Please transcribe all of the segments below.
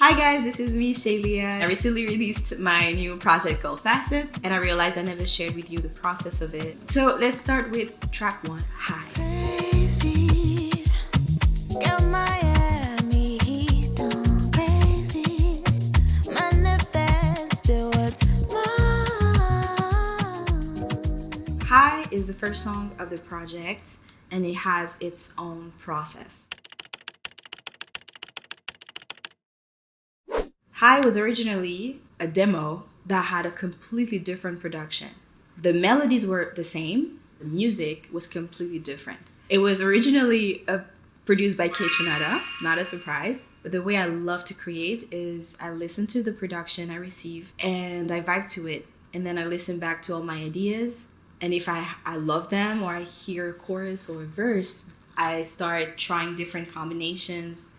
Hi guys, this is me, Shay Lia. I recently released my new project called Facets, and I realized I never shared with you the process of it. So let's start with track 1, High. Crazy. Got Miami heat on crazy. Manifest what's mine. High is the first song of the project, and it has its own process. High was originally a demo that had a completely different production. The melodies were the same, the music was completely different. It was originally produced by Kaytranada, not a surprise. But the way I love to create is I listen to the production I receive and I vibe to it. And then I listen back to all my ideas. And if I love them or I hear a chorus or a verse, I start trying different combinations.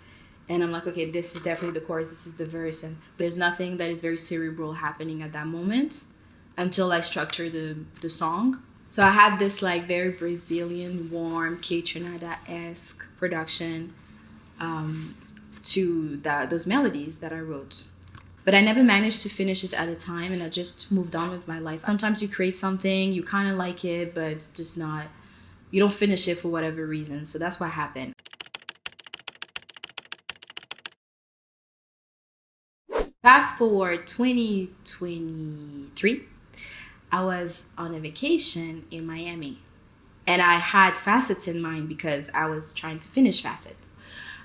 And I'm like, okay, this is definitely the chorus, this is the verse. And there's nothing that is very cerebral happening at that moment until I structure the song. So I have this like very Brazilian, warm, Kaytranada-esque production to those melodies that I wrote. But I never managed to finish it at a time, and I just moved on with my life. Sometimes you create something, you kind of like it, but it's just not, you don't finish it for whatever reason. So that's what happened. Fast forward 2023, I was on a vacation in Miami, and I had Facets in mind because I was trying to finish Facets.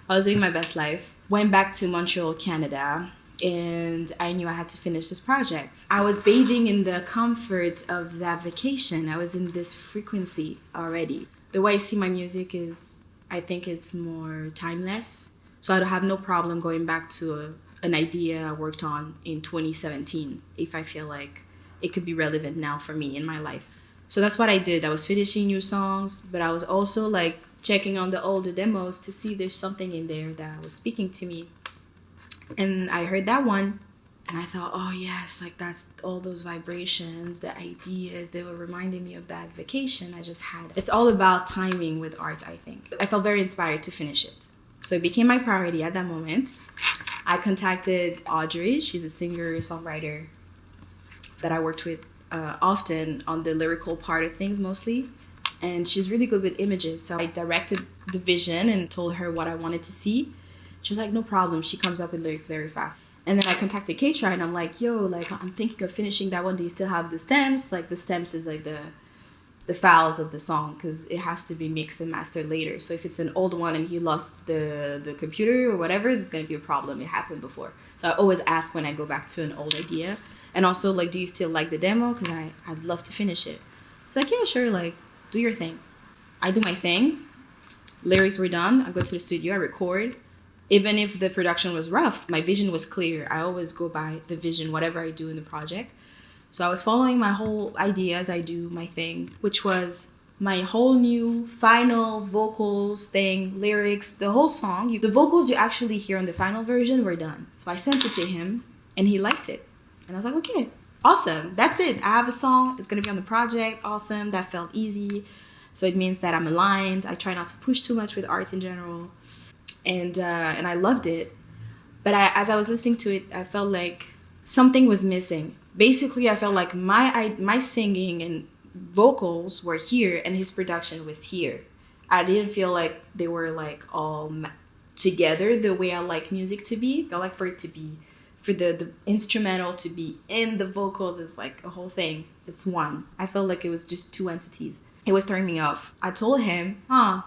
I was living my best life, went back to Montreal, Canada, and I knew I had to finish this project. I was bathing in the comfort of that vacation. I was in this frequency already. The way I see my music is, I think it's more timeless, so I have no problem going back to an idea I worked on in 2017 if I feel like it could be relevant now for me in my life. So that's what I did. I was finishing new songs, but I was also like checking on the older demos to see if there's something in there that was speaking to me. And I heard that one and I thought, oh yes, like that's all those vibrations, the ideas, they were reminding me of that vacation I just had. It's all about timing with art, I think. I felt very inspired to finish it. So it became my priority at that moment. I contacted Audrey. She's a singer-songwriter that I worked with often on the lyrical part of things mostly. And she's really good with images. So I directed the vision and told her what I wanted to see. She was like, no problem. She comes up with lyrics very fast. And then I contacted Kaytra and I'm like, yo, like I'm thinking of finishing that one. Do you still have the stems? Like the stems is like the files of the song because it has to be mixed and mastered later. So if it's an old one and he lost the computer or whatever, there's going to be a problem. It happened before. So I always ask when I go back to an old idea. And also, like, do you still like the demo? Because I'd love to finish it. It's like, yeah, sure, like, do your thing. I do my thing. Lyrics were done. I go to the studio. I record. Even if the production was rough, my vision was clear. I always go by the vision, whatever I do in the project. So I was following my whole idea as I do my thing, which was my whole new final vocals thing, lyrics, the whole song. The vocals you actually hear on the final version were done. So I sent it to him and he liked it. And I was like, okay, awesome. That's it. I have a song. It's going to be on the project. Awesome. That felt easy. So it means that I'm aligned. I try not to push too much with art in general. And I loved it. But as I was listening to it, I felt like something was missing. Basically, I felt like my singing and vocals were here and his production was here. I didn't feel like they were like all together the way I like music to be. I like for it to be, for the instrumental to be in the vocals is like a whole thing. It's one. I felt like it was just two entities. It was throwing me off. I told him,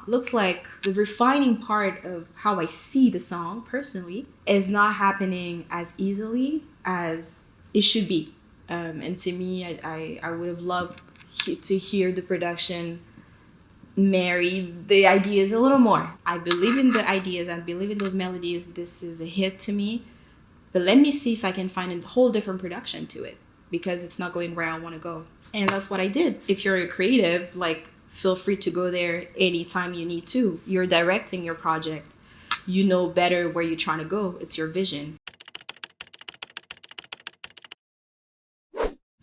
looks like the refining part of how I see the song personally is not happening as easily as it should be. And to me, I would have loved to hear the production marry the ideas a little more. I believe in the ideas. I believe in those melodies. This is a hit to me. But let me see if I can find a whole different production to it because it's not going where I want to go. And that's what I did. If you're a creative, like, feel free to go there anytime you need to. You're directing your project. You know better where you're trying to go. It's your vision.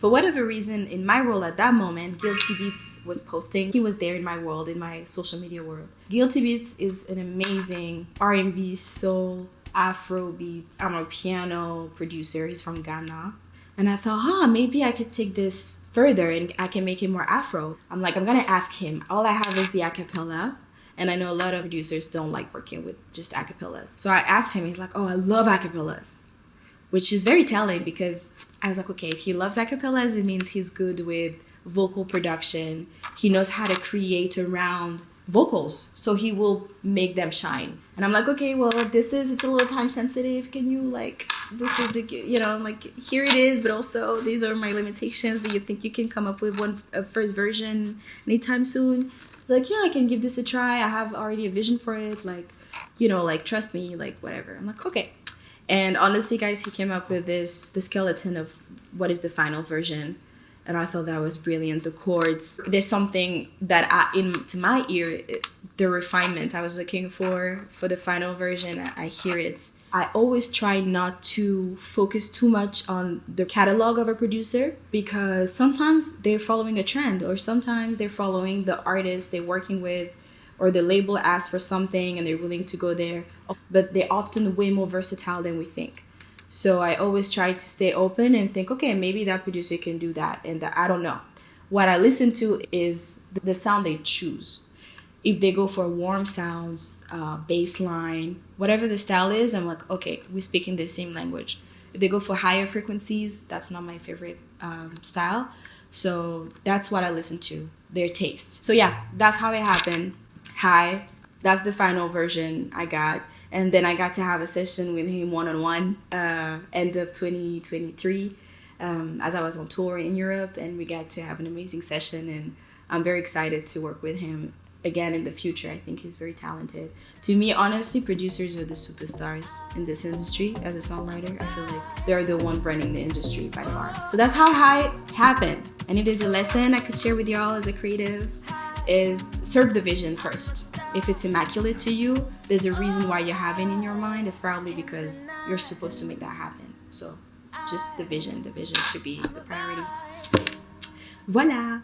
For whatever reason, in my role at that moment, Guiltybeatz was posting. He was there in my world, in my social media world. Guiltybeatz is an amazing R&B, soul, Afro beats. I'm a piano producer. He's from Ghana. And I thought, maybe I could take this further and I can make it more Afro. I'm like, I'm going to ask him. All I have is the acapella. And I know a lot of producers don't like working with just acapellas. So I asked him, he's like, oh, I love acapellas. Which is very telling because I was like, okay, if he loves acapellas, it means he's good with vocal production. He knows how to create around vocals, so he will make them shine. And I'm like, okay, well, it's a little time sensitive. Can you this is the, here it is, but also these are my limitations. Do you think you can come up with a first version anytime soon? Like, yeah, I can give this a try. I have already a vision for it. Trust me, whatever. I'm like, okay. And honestly, guys, he came up with the skeleton of what is the final version. And I thought that was brilliant. The chords, there's something that to my ear, the refinement I was looking for the final version, I hear it. I always try not to focus too much on the catalog of a producer because sometimes they're following a trend or sometimes they're following the artist they're working with or the label asks for something and they're willing to go there. But they're often way more versatile than we think. So I always try to stay open and think, okay, maybe that producer can do that. And I don't know. What I listen to is the sound they choose. If they go for warm sounds, bass line, whatever the style is, I'm like, okay, we're speaking the same language. If they go for higher frequencies, that's not my favorite style. So that's what I listen to, their taste. So yeah, that's how it happened. Hi, that's the final version I got. And then I got to have a session with him one-on-one end of 2023 as I was on tour in Europe. And we got to have an amazing session. And I'm very excited to work with him again in the future. I think he's very talented. To me, honestly, producers are the superstars in this industry. As a songwriter, I feel like they're the one running the industry by far. So that's how High happened. And if there's a lesson I could share with y'all as a creative, is serve the vision first. If it's immaculate to you, there's a reason why you have it in your mind. It's probably because you're supposed to make that happen. So just the vision should be the priority. Voila!